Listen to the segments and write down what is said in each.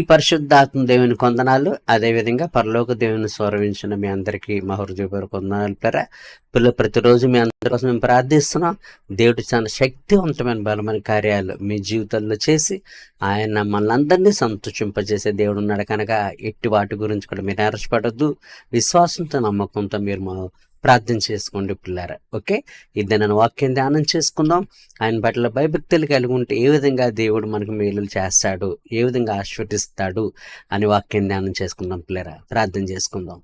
పరిశుద్ధాత్మ దేవుని కొందనాలు. అదేవిధంగా పరలోక దేవుని స్వరవించిన మీ అందరికీ మా హృదయపూర్వక కొందనాలు. పిల్లలు ప్రతిరోజు మీ అందరి కోసం మేము ప్రార్థిస్తున్నాం. దేవుడు చాలా శక్తివంతమైన బలమైన కార్యాలు మీ జీవితంలో చేసి ఆయన మమ్మల్ని అందరినీ సంతోషింపజేసే దేవుడు ఉన్నాడు కనుక ఎట్టి వాటి గురించి కూడా మీరు నిరాశపడద్దు. విశ్వాసంతో నమ్మకంతో మీరు మా ప్రార్థన చేసుకోండి పిల్లారా. ఓకే, ఇది నన్ను వాక్యం ధ్యానం చేసుకుందాం. ఆయన పట్ల భయభక్తులు కలిగి ఉంటే ఏ విధంగా దేవుడు మనకు మేలు చేస్తాడు, ఏ విధంగా ఆశీర్వదిస్తాడు అని వాక్యం ధ్యానం చేసుకుందాం పిల్లారా. ప్రార్థన చేసుకుందాం.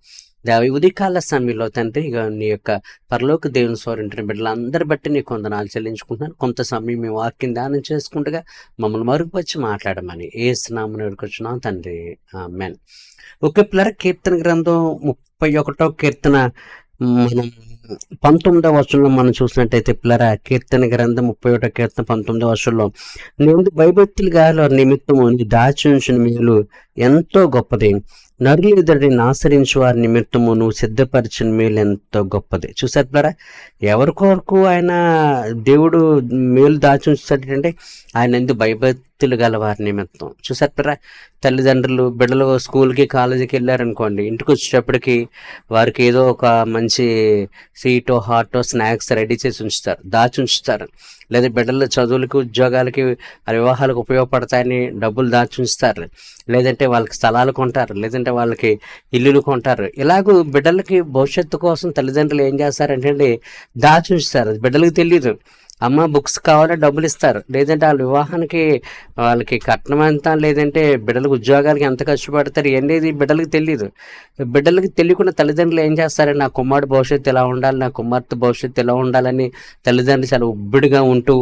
ఉదయకాల సమయంలో తండ్రి, నీ యొక్క పరలోక దేవుని స్వరించిన బిడ్డలందరి బట్టి నీ కొందనాలు చెల్లించుకుంటున్నాను. కొంత సమయం మేము వాక్యం ధ్యానం చేసుకుంటగా మమ్మల్ని మరుగుపరిచి మాట్లాడమని ఏసునామమున వేడుకొచ్చున్నాం తండ్రి, ఆమేన్. ఒక పిల్లర కీర్తన గ్రంథం 31వ కీర్తన మనం 19వ వచనంలో మనం చూసినట్టయితే పిల్లరా, కీర్తన గ్రంథం 31వ కీర్తన 19వ వచనంలో, నేను భయభక్తులుగా నిమిత్తము నీ దాచి ఉంచిన మేలు ఎంతో గొప్పది, నరులు ఎదుటిని ఆశ్రయించు వారి నిమిత్తము నువ్వు సిద్ధపరిచిన మేలు ఎంతో గొప్పది. చూసారు పిల్లరా, ఎవరి కొరకు ఆయన దేవుడు మేలు దాచి ఉంచుతాడంటే ఆయన ఎందుకు భయభక్తులు గల వారి నిమిత్తం. చూసారు పిల్లరా, తల్లిదండ్రులు బిడ్డలు స్కూల్కి కాలేజీకి వెళ్ళారనుకోండి, ఇంటికి వచ్చేటప్పటికి వారికి ఏదో ఒక మంచి స్వీటో హాటో స్నాక్స్ రెడీ చేసి ఉంచుతారు, దాచి ఉంచుతారు. లేదా బిడ్డల చదువులకి ఉద్యోగాలకి వివాహాలకు ఉపయోగపడతాయని డబ్బులు దాచి ఉంచుతారు. లేదంటే వాళ్ళకి స్థలాలు కొంటారు, లేదంటే వాళ్ళకి ఇల్లులు కొంటారు. ఇలాగూ బిడ్డలకి భవిష్యత్తు కోసం తల్లిదండ్రులు ఏం చేస్తారంటే దాచి ఉంచుతారు. బిడ్డలకు తెలియదు. అమ్మ బుక్స్ కావాలంటే డబ్బులు ఇస్తారు, లేదంటే వాళ్ళ వివాహానికి వాళ్ళకి కట్నం ఎంత, లేదంటే బిడ్డలకు ఉద్యోగాలకి ఎంత కష్టపడతారు, అనేది బిడ్డలకు తెలియదు. బిడ్డలకు తెలియకుండా తల్లిదండ్రులు ఏం చేస్తారంటే నా కుమారుడు భవిష్యత్తు ఎలా ఉండాలి, నా కుమార్తె భవిష్యత్తు ఎలా ఉండాలని తల్లిదండ్రులు చాలా ఉబ్బిడిగా ఉంటూ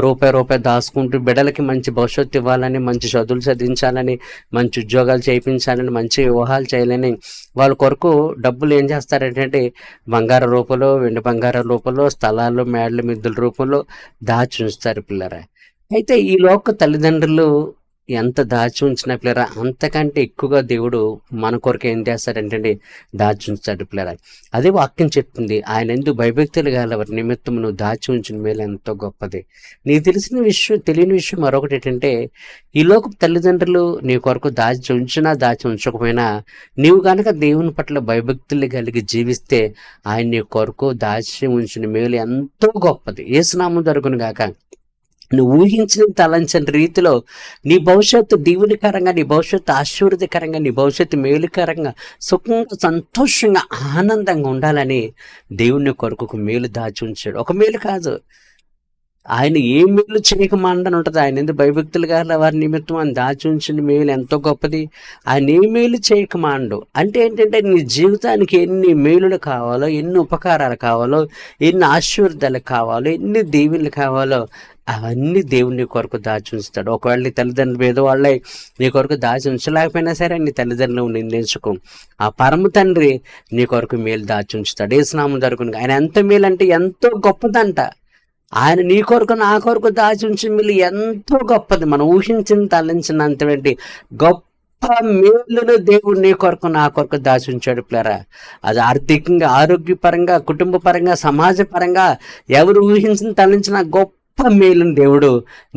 రూపాయి దాచుకుంటూ బిడ్డలకి మంచి భవిష్యత్తు ఇవ్వాలని, మంచి చదువులు చదివించాలని, మంచి ఉద్యోగాలు చేయించాలని, మంచి వివాహాలు చేయాలని వాళ్ళ కొరకు డబ్బులు ఏం చేస్తారంటే బంగారు రూపంలో, వెండి బంగారం రూపంలో, స్థలాలు మేడల మిద్దుల రూపంలో దాచి ఉంచుతారు పిల్లరా. అయితే ఈ లోక తల్లిదండ్రులు ఎంత దాచి ఉంచిన పిల్లరా, అంతకంటే ఎక్కువగా దేవుడు మన కొరకు ఏం చేస్తాడంటే దాచి ఉంచుతాడు పిల్లరా. అదే వాక్యం చెప్తుంది, ఆయన ఎందుకు భయభక్తులు గలవారి నిమిత్తం నువ్వు దాచి ఉంచిన మేలు ఎంతో గొప్పది. నీకు తెలిసిన విషయం, తెలియని విషయం మరొకటి ఏంటంటే, ఈ లోక తల్లిదండ్రులు నీ కొరకు దాచి ఉంచినా దాచి ఉంచకపోయినా నీవు కనుక దేవుని పట్ల భయభక్తులు కలిగి జీవిస్తే ఆయన నీ కొరకు దాచి ఉంచిన మేలు ఎంతో గొప్పది. యేసునామం జరుగును గాక. నువ్వు ఊహించిన తలంచని రీతిలో నీ భవిష్యత్తు దీవునికరంగా, నీ భవిష్యత్తు ఆశీర్వదకరంగా, నీ భవిష్యత్తు మేలుకరంగా, సుఖంగా, సంతోషంగా, ఆనందంగా ఉండాలని దేవుని కొరకు ఒక మేలు దాచి ఉంచాడు. ఒక మేలు కాదు, ఆయన ఏ మేలు చేయకమాండని ఉంటుంది. ఆయన ఎందుకు భయభక్తులుగా వారి నిమిత్తం ఆయన దాచి ఉంచిన మేలు ఎంతో గొప్పది. ఆయన ఏ మేలు చేయకమాండు అంటే ఏంటంటే, నీ జీవితానికి ఎన్ని మేలులు కావాలో, ఎన్ని ఉపకారాలు కావాలో, ఎన్ని ఆశీర్వాదాలు కావాలో, ఎన్ని దీవెనలు కావాలో అవన్నీ దేవుని కొరకు దాచి ఉంచుతాడు. ఒకవేళ నీ తల్లిదండ్రులు ఏదో వాళ్ళే నీ కొరకు దాచి ఉంచలేకపోయినా సరే నీ తల్లిదండ్రులు నిందించుకో, ఆ పరమ తండ్రి నీ కొరకు మేలు దాచి ఉంచుతాడు. యేసునామం జరుగును. ఆయన ఎంత మేలు అంటే ఎంతో గొప్పదంట. ఆయన నీ కొరకు నా కొరకు దాచి ఉంచిన మేలు ఎంతో గొప్పది. మనం ఊహించిన తలంచినంతటి గొప్ప మేలును దేవుడు నీ కొరకు నా కొరకు దాచి ఉంచాడు పిల్లరా. అది ఆర్థికంగా, ఆరోగ్యపరంగా, కుటుంబ పరంగా, సమాజ పరంగా ఎవరు ఊహించిన తలంచిన గొప్ప మేలును దేవుడు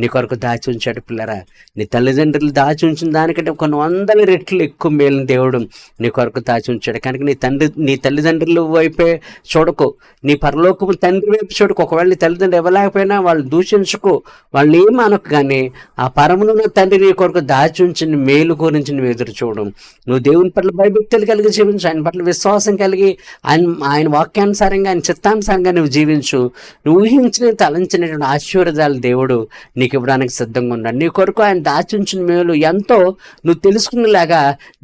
నీ కొరకు దాచి ఉంచాడు పిల్లరా. నీ తల్లిదండ్రులు దాచి ఉంచిన దానికంటే కొన్ని 100 రెట్లు ఎక్కువ మేలును దేవుడు నీ కొరకు దాచి ఉంచాడు. కనుక నీ తల్లిదండ్రుల వైపే చూడకు, నీ పరలోకపు తండ్రి వైపు చూడకు. ఒకవేళ నీ తల్లిదండ్రులు ఇవ్వలేకపోయినా వాళ్ళు దూషించుకో, వాళ్ళు ఏమీ అనకు. కానీ ఆ పరమున తండ్రి నీ కొరకు దాచి ఉంచిన మేలు గురించి నువ్వు ఎదురు చూడడం. నువ్వు దేవుని పట్ల భయభక్తులు కలిగి జీవించు, ఆయన పట్ల విశ్వాసం కలిగి ఆయన వాక్యానుసారంగా, ఆయన చిత్తానుసారంగా నువ్వు జీవించు. నువ్వు ఊహించిన తలంచినటువంటి ఆశీర్వాదాలు దేవుడు నీకు ఇవ్వడానికి సిద్ధంగా ఉన్నాడు. నీ కొరకు ఆయన దాచి ఉంచిన మేలు ఎంతో నువ్వు తెలుసుకునేలాగా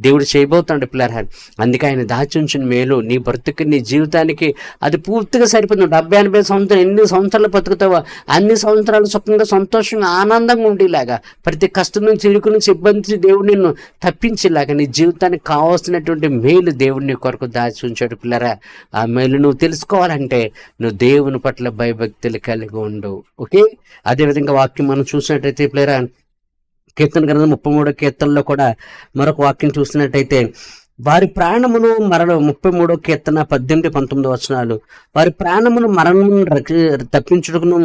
దేవుడు చేయబోతాడు పిల్లరా. అందుకే ఆయన దాచి ఉంచిన మేలు నీ బ్రతుకు, నీ జీవితానికి అది పూర్తిగా సరిపోతుంది. 70-80 సంవత్సరాలు ఎన్ని సంవత్సరాలు బతుకుతావో అన్ని సంవత్సరాలు సుఖంగా, సంతోషంగా, ఆనందంగా ఉండేలాగా, ప్రతి కష్టం నుంచి, ఇరుకు నుంచి, ఇబ్బంది నుంచి దేవుడు నిన్ను తప్పించేలాగా నీ జీవితానికి కావాల్సినటువంటి మేలు దేవుడు నీ కొరకు దాచి ఉంచాడు పిల్లరా. ఆ మేలు నువ్వు తెలుసుకోవాలంటే నువ్వు దేవుని పట్ల భయభక్తులు కలిగి ఉండు. ఓకే, అదేవిధంగా వాక్యం మనం చూసినట్టయితే పిల్లరా, కీర్తన గ్రంథం 33వ కీర్తనలో కూడా మరొక వాక్యం చూసినట్టయితే, వారి ప్రాణమును 33వ కీర్తన 18-19 వచనాలు, వారి ప్రాణమును మరణం తప్పించుటకును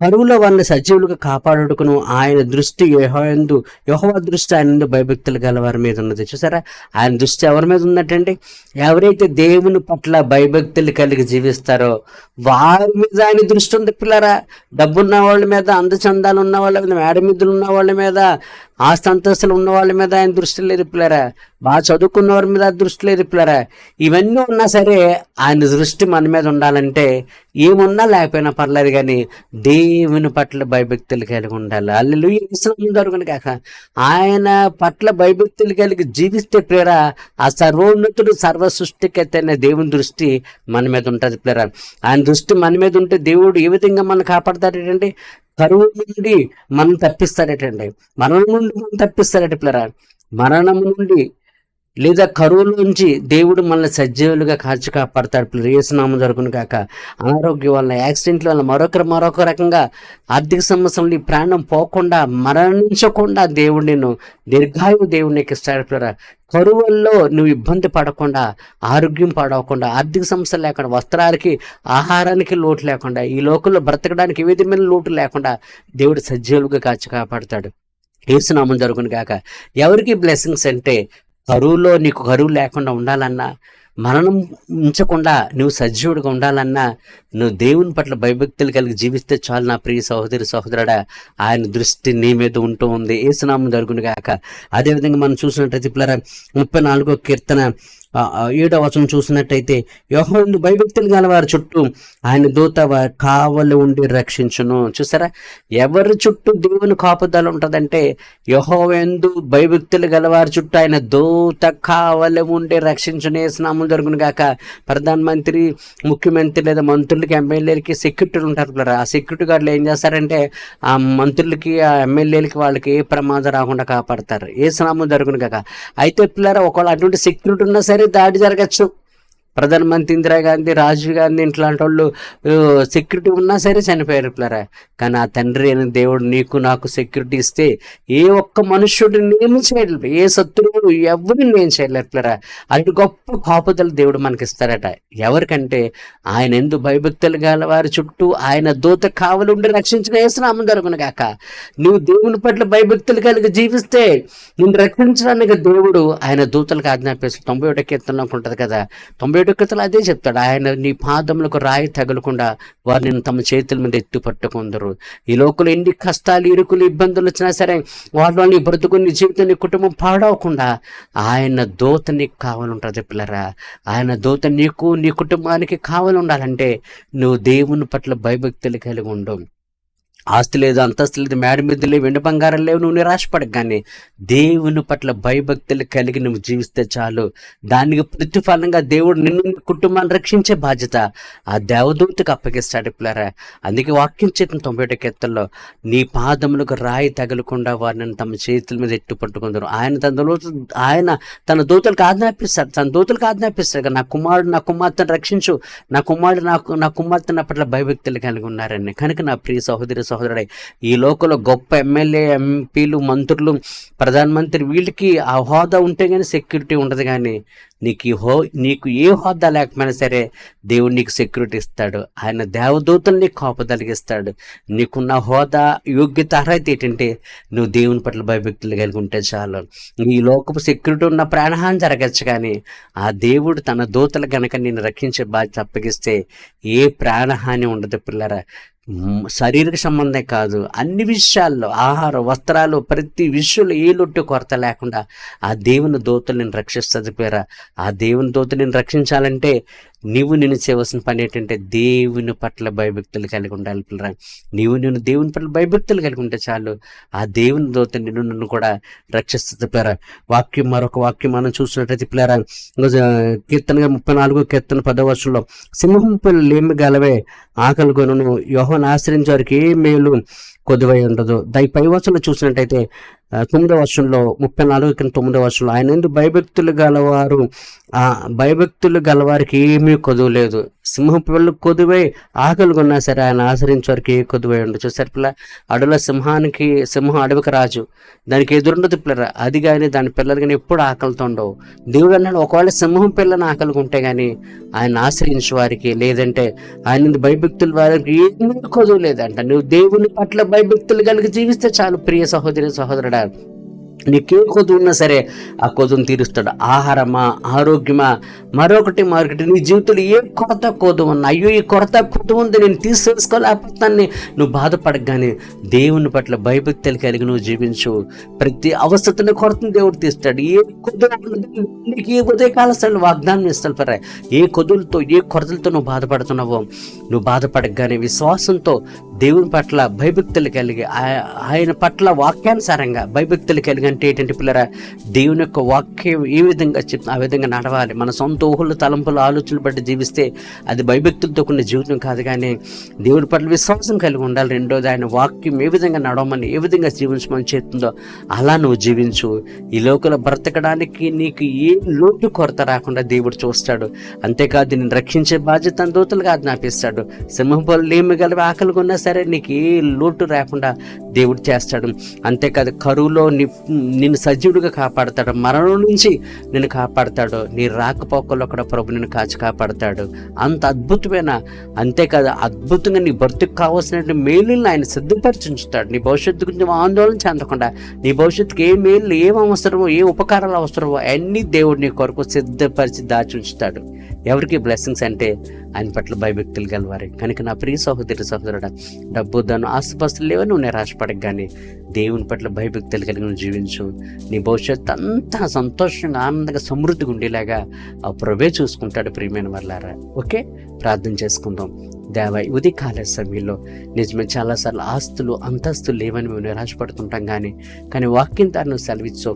కరువులో వాళ్ళని సజీవులుగా కాపాడుటకును ఆయన దృష్టి యెహోవా దృష్టి ఆయన యందు భయభక్తులు గల వారి మీద ఉన్నది. చూసారా, ఆయన దృష్టి ఎవరి మీద ఉన్నట్టండి? ఎవరైతే దేవుని పట్ల భయభక్తులు కలిగి జీవిస్తారో వారి మీద ఆయన దృష్టి ఉంది పిల్లరా. డబ్బున్న వాళ్ళ మీద, అందచందాలు ఉన్న వాళ్ళ మీద, మేడమిద్దులు ఉన్న వాళ్ళ మీద, ఆస్తి అంతస్తులు ఉన్న వాళ్ళ మీద ఆయన దృష్టి లేదు పిల్లరా. బాగా చదువుకున్న వారి మీద దృష్టి లేదు పిల్లరా. ఇవన్నీ ఉన్నా సరే ఆయన దృష్టి మన మీద ఉండాలంటే ఏమున్నా లేకపోయినా పర్లేదు, కానీ దేవుని పట్ల భయభక్తులు కలిగి ఉండాలి. హల్లెలూయా దొరకను కాక ఆయన పట్ల భయభక్తులు కలిగి జీవిస్తే ప్రేరా ఆ సర్వోన్నతుడు సర్వ సృష్టికర్త అయిన దేవుని దృష్టి మన మీద ఉంటుంది ప్రేరా. ఆయన దృష్టి మన మీద ఉంటే దేవుడు ఏ విధంగా మనం కాపాడతాడేటండి? కరువు నుండి మనం తప్పిస్తాడటండి, మరణం నుండి మనం తప్పిస్తాడట పిల్లరా. మరణం నుండి లేదా కరువులోంచి దేవుడు మనల్ని సజీవులుగా కాచి కాపాడతాడు పిల్లలు. యేసునామం జరుగును కాక. అనారోగ్యం వల్ల, యాక్సిడెంట్ల వల్ల, మరొక రకంగా ఆర్థిక సమస్యలు ఈ ప్రాణం పోకుండా, మరణించకుండా దేవుడు నేను దీర్ఘాయువు దేవుడు నీకు ఇస్తాడు పిల్లరా. కరువుల్లో నువ్వు ఇబ్బంది పడకుండా, ఆరోగ్యం పడవకుండా, ఆర్థిక సమస్యలు లేకుండా, వస్త్రాలకి ఆహారానికి లోటు లేకుండా, ఈ లోకంలో బ్రతకడానికి ఏ విధమైన లోటు లేకుండా దేవుడు సజీవులుగా కాచి కాపాడతాడు. యేసునామం జరుగును కాక. ఎవరికి బ్లెస్సింగ్స్ అంటే కరువులో నీకు కరువు లేకుండా ఉండాలన్నా, మరణం ఉంచకుండా నువ్వు సజీవుడిగా ఉండాలన్నా, నువ్వు దేవుని పట్ల భయభక్తులు కలిగి జీవిస్తే చాలు నా ప్రియ సహోదరి సహోదరుడా. ఆయన దృష్టి నీ మీద ఉంటూ ఉంది. యేసునామం జరుగును గాక. అదేవిధంగా మనం చూసినట్టయితే పిల్లరా 34వ కీర్తన 7వ వచనం చూసినట్టయితే, యెహోవాయందు భయభక్తులు గల వారి చుట్టూ ఆయన దూత కావలి ఉండి రక్షించును. చూసారా, ఎవరి చుట్టూ దేవుని కాపుదల ఉంటుందంటే యెహోవాయందు భయభక్తులు గల వారి చుట్టూ ఆయన దూత కావలి ఉండి రక్షించును. యేసునామం జరుగును గాక. ప్రధానమంత్రి, ముఖ్యమంత్రి లేదా మంత్రులకి, ఎమ్మెల్యేలకి సెక్యూరిటీలు ఉంటారు పిల్లరా. ఆ సెక్యూరిటీ గార్డులు ఏం చేస్తారంటే ఆ మంత్రులకి, ఆ ఎమ్మెల్యేలకి వాళ్ళకి ఏ ప్రమాదం రాకుండా కాపాడతారు. యేసునామం జరుగును గాక. అయితే పిల్లరా, ఒకవేళ అటువంటి సెక్యూరిటీ ఉన్నా సరే దాడి జరగచ్చు. ప్రధానమంత్రి ఇందిరాగాంధీ, రాజీవ్ గాంధీ ఇట్లాంటి వాళ్ళు సెక్యూరిటీ ఉన్నా సరే చనిపోయారు పిల్లరా. కానీ ఆ తండ్రి అయిన దేవుడు నీకు నాకు సెక్యూరిటీ ఇస్తే ఏ ఒక్క మనుష్యుడిని ఏమి చేయలేరు, ఏ శత్రువు ఎవరిని నేను చేయలేరు పిల్లరా. అటు గొప్ప కాపుదలు దేవుడు మనకి ఇస్తారట. ఎవరికంటే ఆయన ఎందు భయభక్తులు గల వారి చుట్టూ ఆయన దూత కావలి ఉండి రక్షించిన యేసునామం జరుగును గాక. నువ్వు దేవుని పట్ల భయభక్తులు కలిగి జీవిస్తే నిన్ను రక్షించడానికి దేవుడు ఆయన దూతలకు ఆజ్ఞాపిస్తాడు. 91వ కీర్తనలో ఉంటుంది కదా, 91వ కీర్తనలో అదే చెప్తాడు. ఆయన నీ పాదములకు రాయి తగలకుండా వారు నిన్ను తమ చేతుల మీద ఎత్తి పట్టుకుందరు. ఈ లోకంలో ఎన్ని కష్టాలు, ఇరుకులు, ఇబ్బందులు వచ్చినా సరే వాటిలో నీ బ్రతుకు, నీ జీవితం, నీ కుటుంబం పాడవకుండా ఆయన దూత నీకు కావాలి ఉంటుంది పిల్లరా. ఆయన దూత నీకు, నీ కుటుంబానికి కావాలి ఉండాలంటే నువ్వు దేవుని పట్ల భయభక్తులు కలిగి ఉండవు. ఆస్తి లేదు, అంతస్తు లేదు, మేడ మీద లేవు, వెండి బంగారం లేవు, నువ్వు నిరాశపడకు. కానీ దేవుని పట్ల భయభక్తులు కలిగి నువ్వు జీవిస్తే చాలు. దానికి ప్రతిఫలంగా దేవుడు నిన్ను, కుటుంబాన్ని రక్షించే బాధ్యత ఆ దేవదూతకు అప్పగిస్తాడు పిల్లరా. అందుకే వాక్యం చెప్పిన 91వ కీర్తనలో, నీ పాదములకు రాయి తగలకుండా వారిని తమ చేతుల మీద ఎట్టు పట్టుకుందరు. ఆయన తన దూతలకు ఆజ్ఞాపిస్తాడు, నా కుమార్తెను రక్షించు, నా కుమార్తె నా పట్ల భయభక్తులు కలిగి ఉన్నారని. కనుక నా ప్రియ సహోదరి సహోదరుడే, ఈ లోకంలో గొప్ప ఎమ్మెల్యే, ఎంపీలు, మంత్రులు, ప్రధానమంత్రి వీళ్ళకి ఆ హోదా ఉంటే కానీ సెక్యూరిటీ ఉండదు. కానీ నీకు ఏ హోదా లేకపోయినా సరే దేవుడు నీకు సెక్యూరిటీ ఇస్తాడు. ఆయన దేవదూతలు నీకు కాపుదలిగిస్తాడు. నీకున్న హోదా, యోగ్యత, అర్హత ఏంటంటే నువ్వు దేవుని పట్ల భయభక్తులు కలిగి ఉంటే చాలు. ఈ లోకపు సెక్యూరిటీ ఉన్న ప్రాణహాని జరగచ్చు, కానీ ఆ దేవుడు తన దూతలు గనక నేను రక్షించే బాధ్యత అప్పగిస్తే ఏ ప్రాణహాని ఉండదు పిల్లరా. శారీరక సంబంధం కాదు, అన్ని విషయాల్లో, ఆహారం, వస్త్రాలు, ప్రతి విషయంలో ఏ లొట్టు కొరత లేకుండా ఆ దేవుని దూతలు నేను రక్షిస్తుంది పేరా. ఆ దేవుని దూతలు నేను రక్షించాలంటే నేను చేయవలసిన పని ఏంటంటే దేవుని పట్ల భయభక్తులు కలిగి ఉండాలి పిల్లరా. నేను దేవుని పట్ల భయభక్తులు కలిగి ఉంటే చాలు. ఆ దేవుని దూత నన్ను కూడా రక్షిస్తుంది పిల్లరా. మరొక వాక్యం మనం చూసినట్టయితే పిల్లరా, కీర్తనగా 34వ కీర్తన 10వ వచనంలో, సింహం పిల్లలు ఏమి గలవే ఆకలి కొనును, యెహోవాను ఆశ్రయించే వారికి ఏ మేలు కొదువై ఉండదు. 15వ వచనంలో చూసినట్టయితే, 9వ వచనంలో 34-9వ వచనంలో, ఆయన యందు భయభక్తులు గలవారు భయభక్తులు గలవారికి ఏమీ కొదువు లేదు. సింహపు పిల్లలు కొదువై ఆకలిగొన్నా సరే ఆయన ఆశ్రయించే వారికి ఏ కొదువై ఉండదు. చూసారు పిల్ల, అడవుల సింహం అడవికి రాజు, దానికి ఎదురుండదు పిల్లరా. అది కానీ దాని పిల్లలు కానీ ఎప్పుడు ఆకలితో ఉండవు. దేవుడు అన్నాడు, ఒకవేళ సింహం పిల్లని ఆకలిగా ఉంటే కానీ ఆయన ఆశ్రయించే వారికి, లేదంటే ఆయన భయభక్తుల వారికి ఏమీ కొదువు లేదంట. నువ్వు దేవుని పట్ల భయభక్తులు కలిగి జీవిస్తే చాలు ప్రియ సహోదరి సహోదరుడా. నీకే కొద్దు ఉన్నా సరే ఆ కొద్దును తీరుస్తాడు. ఆహారమా, ఆరోగ్యమా, మరొకటి నీ జీవితంలో ఏ కొరత కొద్దు ఉన్నా, అయ్యో ఈ కొరత కొద్దు ఉంది నేను తీసుకోలేకపోతాన్ని నువ్వు బాధపడగానే దేవుని పట్ల భయభక్తులు కలిగి నువ్వు జీవించు. ప్రతి అవస్థతని కొరతను దేవుడు తీస్తాడు. ఏ కొద్దు ఏ ఉదయకాల స్థలం వాగ్దానం ఇస్తాడు. పర్రా ఏ కొద్దులతో ఏ కొరతలతో నువ్వు బాధపడుతున్నావో నువ్వు బాధపడగానే విశ్వాసంతో దేవుని పట్ల భయభక్తులు కలిగి ఆయన పట్ల వాక్యానుసారంగా భయభక్తులు కలిగి, అంటే ఏంటంటే పిల్లరా, దేవుని యొక్క వాక్యం ఏ విధంగా చెప్తున్నా ఆ విధంగా నడవాలి. మన సొంత ఊహలు, తలంపులు, ఆలోచనలు బట్టి జీవిస్తే అది భయభక్తులతో కొన్ని జీవితం కాదు, కానీ దేవుని పట్ల విశ్వాసం కలిగి ఉండాలి. రెండోది, ఆయన వాక్యం ఏ విధంగా నడవమని, ఏ విధంగా జీవించమని చెప్తుందో అలా నువ్వు జీవించు. ఈ లోకంలో బ్రతకడానికి నీకు ఏ లోటు కొరత రాకుండా దేవుడు చూస్తాడు. అంతేకాదు నేను రక్షించే బాధ్యత దూతలుగా జ్ఞాపిస్తాడు. సింహంపల్లి ఏమి గలవి ఆకలిగా ఉన్నా సరే నీకు ఏ లోటు రాకుండా దేవుడు చేస్తాడు. అంతేకాదు కరువులో నిన్ను సజీవుడిగా కాపాడతాడు, మరణం నుంచి నిన్ను కాపాడతాడు, నీ రాకపోకల్లో కూడా ప్రభు నిన్ను కాచి కాపాడతాడు. అంత అద్భుతమైన, అంతేకాదు అద్భుతంగా నీ బ్రతుకు కావాల్సిన మేలులను ఆయన సిద్ధపరిచి ఉంచుతాడు. నీ భవిష్యత్తు గురించి ఆందోళన చెందకుండా, నీ భవిష్యత్తుకి ఏ మేలు, ఏం అవసరమో, ఏ ఉపకారాలు అవసరమో అన్నీ దేవుడు నీ కొరకు సిద్ధపరిచి దాచి ఉంచుతాడు. ఎవరికి బ్లెస్సింగ్స్ అంటే ఆయన పట్ల భయభక్తులు గలవారే. కనుక నా ప్రియ సహోదరి సహోదరుడా, డబ్బు దాన్ని ఆస్తుపాస్తులు లేవని నువ్వు నిరాశపడకు, కానీ దేవుని పట్ల భయభక్తులు కలిగి నువ్వు జీవించు. నీ భవిష్యత్తు అంతా సంతోషంగా, ఆనందంగా, సమృద్ధిగా ఉండేలాగా ఆ ప్రభువే చూసుకుంటాడు. ప్రియమైన వాళ్ళారా, ఓకే, ప్రార్థన చేసుకుందాం. దేవా, ఉదయకాల సమయంలో నిజమే చాలాసార్లు ఆస్తులు, అంతస్తులు లేవని మేము నిరాశపడుతుంటాం, కానీ వాక్యం ద్వారా నువ్వు సెలవిచ్చు.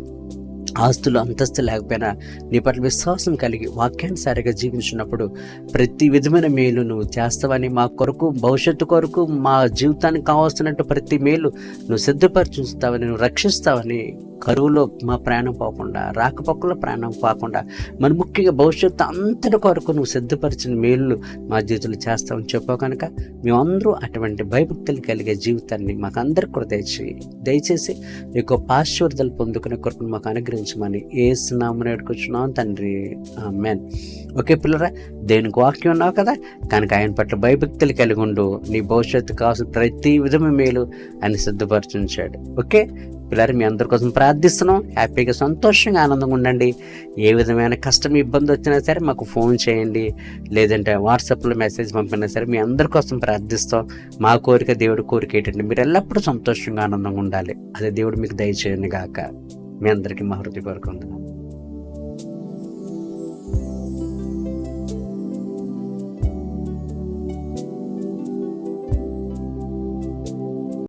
ఆస్తులు, అంతస్తు లేకపోయినా నీ పట్ల విశ్వాసం కలిగి వాక్యానుసారిగా జీవించినప్పుడు ప్రతి విధమైన మేలు నువ్వు చేస్తావని, మా కొరకు, భవిష్యత్తు కొరకు, మా జీవితానికి కావాల్సినట్టు ప్రతి మేలు నువ్వు సిద్ధపరిచుస్తావని, నువ్వు రక్షిస్తావని, కరువులో మా ప్రాణం పోకుండా, రాకపోకలో ప్రాణం పోకుండా, మన ముఖ్యంగా భవిష్యత్తు అంతటి కొరకు నువ్వు సిద్ధపరిచిన మేలు మా జీవితంలో చేస్తావని చెప్పావు. కనుక మేమందరూ అటువంటి భయభక్తులు కలిగే జీవితాన్ని మాకు అందరికీ కూడా దయచేసి ఈ గొప్ప ఆశీర్వాదాలు పొందుకునే కొరకు మాకు అనుగ్రహించమని యేసు నామమున వేడుకొంచున్నాం తండ్రి, ఆమేన్. ఓకే పిల్లరా, దేనికి వాక్యం ఉన్నావు కదా, కనుక ఆయన పట్ల భయభక్తులు కలిగి ఉండు. నీ భవిష్యత్తు కావాల్సిన ప్రతి విధమైన మేలు ఆయన సిద్ధపరచుంచాడు. ఓకే పిల్లలు, మీ అందరి కోసం ప్రార్థిస్తున్నాం. హ్యాపీగా, సంతోషంగా, ఆనందంగా ఉండండి. ఏ విధమైన కష్టం, ఇబ్బంది వచ్చినా సరే మాకు ఫోన్ చేయండి, లేదంటే వాట్సాప్లో మెసేజ్ పంపినా సరే మీ అందరి కోసం ప్రార్థిస్తాం. మా కోరిక, దేవుడి కోరిక ఏంటంటే మీరు ఎల్లప్పుడూ సంతోషంగా, ఆనందంగా ఉండాలి. అదే దేవుడు మీకు దయచేయను గాక. మీ అందరికీ మా హృదయపూర్వకంగా